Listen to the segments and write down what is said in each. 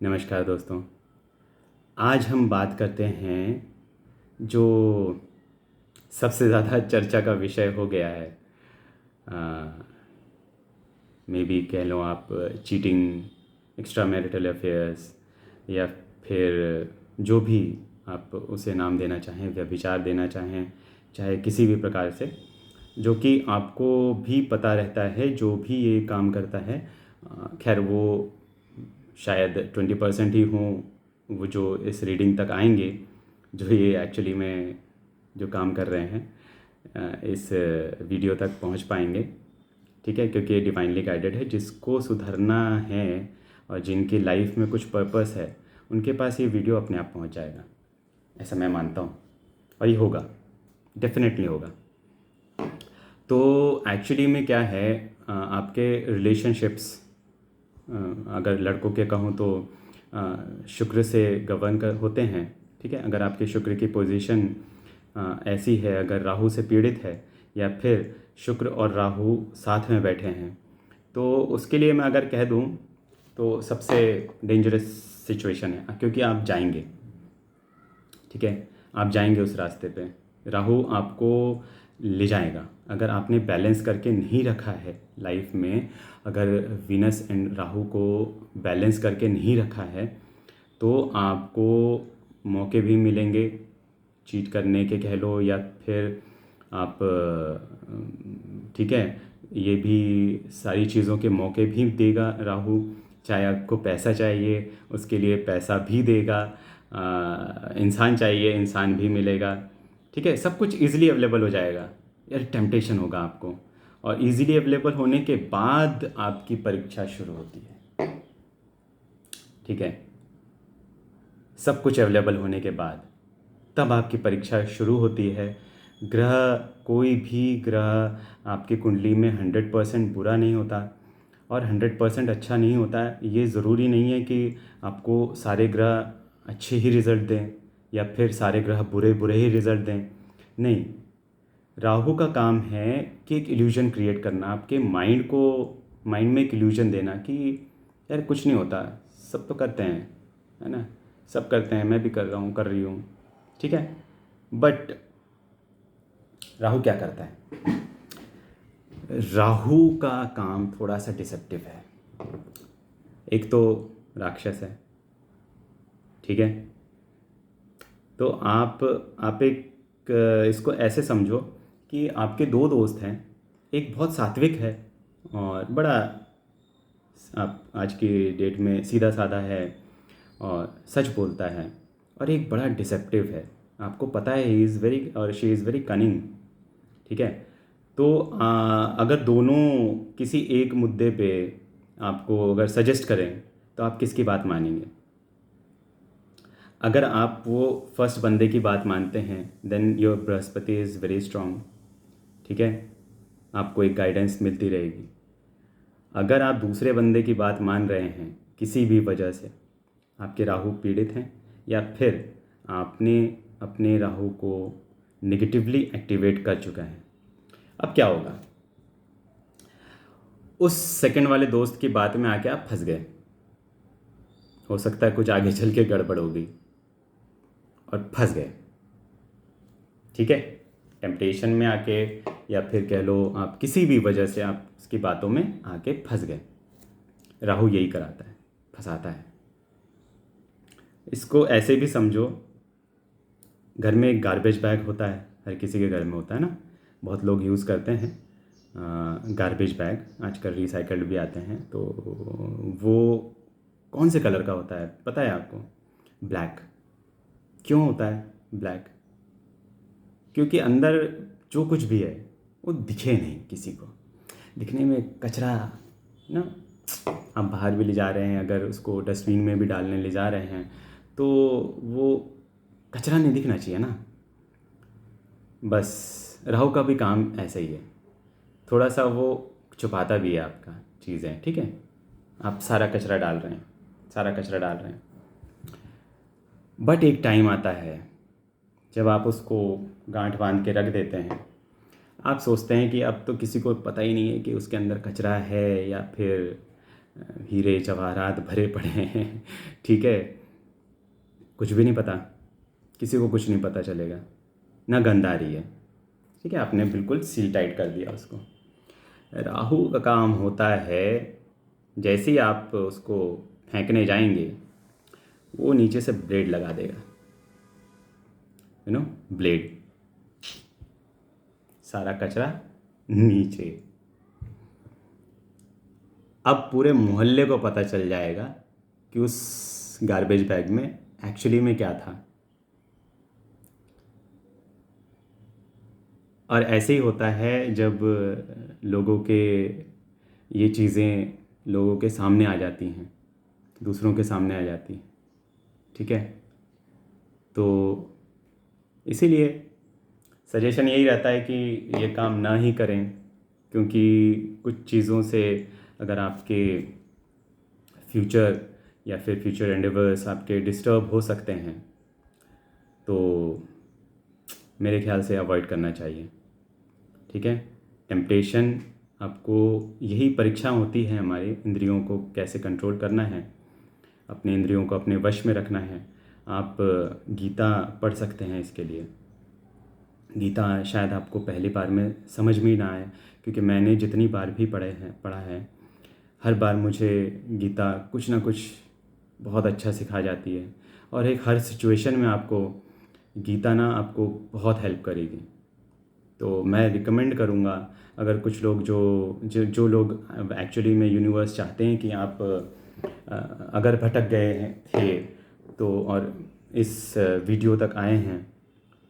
नमस्कार दोस्तों। आज हम बात करते हैं जो सबसे ज़्यादा चर्चा का विषय हो गया है। मे बी कह लो आप चीटिंग, एक्स्ट्रा मैरिटल अफेयर्स, या फिर जो भी आप उसे नाम देना चाहें, व्यभिचार देना चाहें, चाहे किसी भी प्रकार से, जो कि आपको भी पता रहता है जो भी ये काम करता है। खैर वो शायद 20% ही हों वो जो इस रीडिंग तक आएंगे, जो ये एक्चुअली में जो काम कर रहे हैं इस वीडियो तक पहुंच पाएंगे। ठीक है, क्योंकि ये डिवाइनली गाइडेड है। जिसको सुधरना है और जिनकी लाइफ में कुछ पर्पस है, उनके पास ये वीडियो अपने आप पहुंच जाएगा, ऐसा मैं मानता हूँ। और ये होगा, डेफिनेटली होगा। तो एक्चुअली में क्या है, आपके रिलेशनशिप्स, अगर लड़कों के कहूँ तो शुक्र से गवर्न कर होते हैं। ठीक है, अगर आपके शुक्र की पोजीशन ऐसी है, अगर राहु से पीड़ित है, या फिर शुक्र और राहु साथ में बैठे हैं, तो उसके लिए मैं अगर कह दूँ तो सबसे डेंजरस सिचुएशन है, क्योंकि आप जाएंगे। ठीक है, आप जाएंगे उस रास्ते पे, राहु आपको ले जाएगा। अगर आपने बैलेंस करके नहीं रखा है लाइफ में, अगर वीनस एंड राहु को बैलेंस करके नहीं रखा है, तो आपको मौके भी मिलेंगे चीट करने के, कह लो, या फिर आप ठीक है, ये भी सारी चीज़ों के मौके भी देगा राहु। चाहे आपको पैसा चाहिए, उसके लिए पैसा भी देगा। इंसान चाहिए, इंसान भी मिलेगा। ठीक है, सब कुछ इजीली अवेलेबल हो जाएगा। यार टेम्पटेशन होगा आपको, और इजीली अवेलेबल होने के बाद आपकी परीक्षा शुरू होती है। ठीक है, सब कुछ अवेलेबल होने के बाद तब आपकी परीक्षा शुरू होती है। ग्रह, कोई भी ग्रह आपकी कुंडली में 100% बुरा नहीं होता और 100% अच्छा नहीं होता है। ये ज़रूरी नहीं है कि आपको सारे ग्रह अच्छे ही रिज़ल्ट दें या फिर सारे ग्रह बुरे बुरे ही रिज़ल्ट दें। नहीं, राहु का काम है कि एक इल्यूजन क्रिएट करना, आपके माइंड में एक इल्यूजन देना कि यार कुछ नहीं होता, सब तो करते हैं, है ना, सब करते हैं, मैं भी कर रहा हूँ, कर रही हूँ। ठीक है, बट राहु क्या करता है? राहु का काम थोड़ा सा डिसेप्टिव है। एक तो राक्षस है। ठीक है, तो आप एक इसको ऐसे समझो कि आपके दो दोस्त हैं। एक बहुत सात्विक है और बड़ा, आप आज की डेट में सीधा साधा है और सच बोलता है, और एक बड़ा डिसेप्टिव है। आपको पता है ही इज़ वेरी और शी इज़ वेरी कनिंग। ठीक है, तो अगर दोनों किसी एक मुद्दे पे आपको अगर सजेस्ट करें, तो आप किसकी बात मानेंगे? अगर आप वो फर्स्ट बंदे की बात मानते हैं, then your Brihaspati is very strong. ठीक है, आपको एक गाइडेंस मिलती रहेगी। अगर आप दूसरे बंदे की बात मान रहे हैं किसी भी वजह से, आपके राहु पीड़ित हैं, या फिर आपने अपने राहु को नेगेटिवली एक्टिवेट कर चुका है, अब क्या होगा? उस सेकंड वाले दोस्त की बात में आके आप फंस गए। हो सकता है कुछ आगे चल के गड़बड़ हो गई और फंस गए। ठीक है, टेम्पटेशन में आके, या फिर कह लो आप किसी भी वजह से आप उसकी बातों में आके फंस गए। राहु यही कराता है, फंसाता है। इसको ऐसे भी समझो, घर में एक गार्बेज बैग होता है, हर किसी के घर में होता है ना, बहुत लोग यूज़ करते हैं गार्बेज बैग। आजकल रिसाइकल्ड भी आते हैं। तो वो कौन से कलर का होता है पता है आपको? ब्लैक। क्यों होता है ब्लैक? क्योंकि अंदर जो कुछ भी है वो दिखे नहीं किसी को। दिखने में कचरा ना, आप बाहर भी ले जा रहे हैं, अगर उसको डस्टबिन में भी डालने ले जा रहे हैं, तो वो कचरा नहीं दिखना चाहिए ना। बस राहु का भी काम ऐसा ही है, थोड़ा सा वो छुपाता भी है आपका चीज़ें। ठीक है, आप सारा कचरा डाल रहे हैं, सारा कचरा डाल रहे हैं, बट एक टाइम आता है जब आप उसको गांठ बांध के रख देते हैं। आप सोचते हैं कि अब तो किसी को पता ही नहीं है कि उसके अंदर कचरा है या फिर हीरे जवाहरात भरे पड़े हैं। ठीक है, कुछ भी नहीं पता, किसी को कुछ नहीं पता चलेगा, ना गंध आ रही है। ठीक है, आपने बिल्कुल सील टाइट कर दिया उसको। राहु का काम होता है, जैसे ही आप उसको फेंकने जाएंगे वो नीचे से ब्लेड लगा देगा, ब्लेड, सारा कचरा नीचे। अब पूरे मोहल्ले को पता चल जाएगा कि उस गार्बेज बैग में एक्चुअली में क्या था। और ऐसे ही होता है जब लोगों के ये चीज़ें लोगों के सामने आ जाती हैं, दूसरों के सामने आ जाती हैं। ठीक है, तो इसीलिए सजेशन यही रहता है कि ये काम ना ही करें, क्योंकि कुछ चीज़ों से अगर आपके फ्यूचर या फिर फ्यूचर एंडेवर्स आपके डिस्टर्ब हो सकते हैं, तो मेरे ख्याल से अवॉइड करना चाहिए। ठीक है, टेम्पटेशन, आपको यही परीक्षा होती है हमारी इंद्रियों को कैसे कंट्रोल करना है, अपने इंद्रियों को अपने वश में रखना है। आप गीता पढ़ सकते हैं इसके लिए। गीता शायद आपको पहली बार में समझ में ही ना आए, क्योंकि मैंने जितनी बार भी पढ़ा है, हर बार मुझे गीता कुछ ना कुछ बहुत अच्छा सिखा जाती है। और एक हर सिचुएशन में आपको गीता ना आपको बहुत हेल्प करेगी। तो मैं रिकमेंड करूँगा, अगर कुछ लोग जो लोग एक्चुअली में यूनिवर्स चाहते हैं कि आप अगर भटक गए हैं थे तो और इस वीडियो तक आए हैं,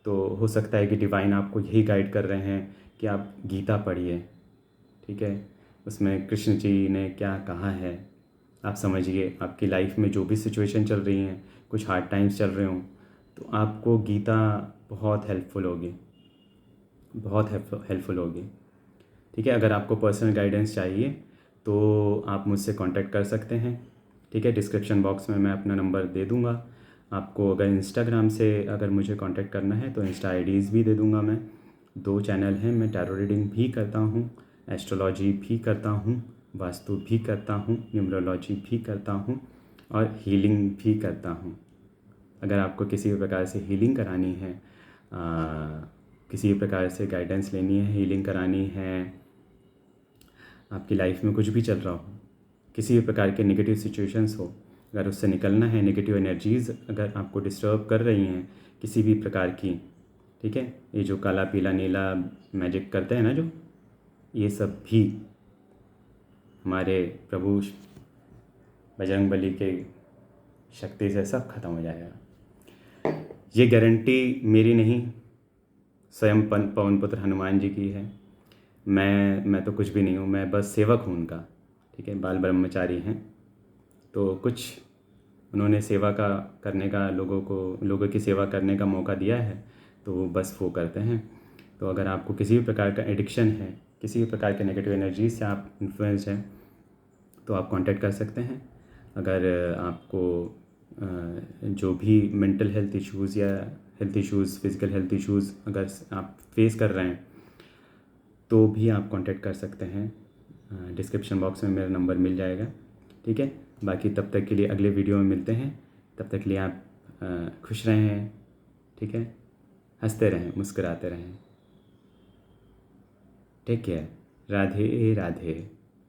तो हो सकता है कि डिवाइन आपको यही गाइड कर रहे हैं कि आप गीता पढ़िए। ठीक है, उसमें कृष्ण जी ने क्या कहा है आप समझिए। आपकी लाइफ में जो भी सिचुएशन चल रही हैं, कुछ हार्ड टाइम्स चल रहे हों, तो आपको गीता बहुत हेल्पफुल होगी, बहुत हेल्पफुल होगी। ठीक है, अगर आपको पर्सनल गाइडेंस चाहिए तो आप मुझसे कांटेक्ट कर सकते हैं। ठीक है, डिस्क्रिप्शन बॉक्स में मैं अपना नंबर दे दूँगा आपको। अगर इंस्टाग्राम से अगर मुझे कांटेक्ट करना है तो इंस्टा आईडीज़ भी दे दूँगा मैं। 2 चैनल हैं, मैं टैरो रीडिंग भी करता हूँ, एस्ट्रोलॉजी भी करता हूँ, वास्तु भी करता हूँ, न्यूमरोलॉजी भी करता हूँ और हीलिंग भी करता हूँ। अगर आपको किसी भी प्रकार से हीलिंग करानी है, किसी भी प्रकार से गाइडेंस लेनी है, हीलिंग करानी है, आपकी लाइफ में कुछ भी चल रहा हो, किसी भी प्रकार के नेगेटिव सिचुएशंस हो, अगर उससे निकलना है, नेगेटिव एनर्जीज़ अगर आपको डिस्टर्ब कर रही हैं किसी भी प्रकार की, ठीक है, ये जो काला पीला नीला मैजिक करते हैं ना जो, ये सब भी हमारे प्रभु बजरंगबली के शक्ति से सब खत्म हो जाएगा। ये गारंटी मेरी नहीं, स्वयं पवन पुत्र हनुमान जी की है। मैं तो कुछ भी नहीं हूँ, मैं बस सेवक हूँ उनका। ठीक है, बाल ब्रह्मचारी हैं, तो कुछ उन्होंने सेवा का करने का, लोगों की सेवा करने का मौका दिया है, तो वो बस वो करते हैं। तो अगर आपको किसी भी प्रकार का एडिक्शन है, किसी भी प्रकार के नेगेटिव एनर्जी से आप इन्फ्लुएंस हैं, तो आप कांटेक्ट कर सकते हैं। अगर आपको जो भी मेंटल हेल्थ इश्यूज़ या health issues, physical health issues अगर आप फेस कर रहे हैं, तो भी आप कांटेक्ट कर सकते हैं। डिस्क्रिप्शन बॉक्स में मेरा नंबर मिल जाएगा। ठीक है, बाकी तब तक के लिए अगले वीडियो में मिलते हैं। तब तक के लिए आप खुश रहें। ठीक है, हंसते रहें, मुस्कुराते रहें। Take care. राधे राधे।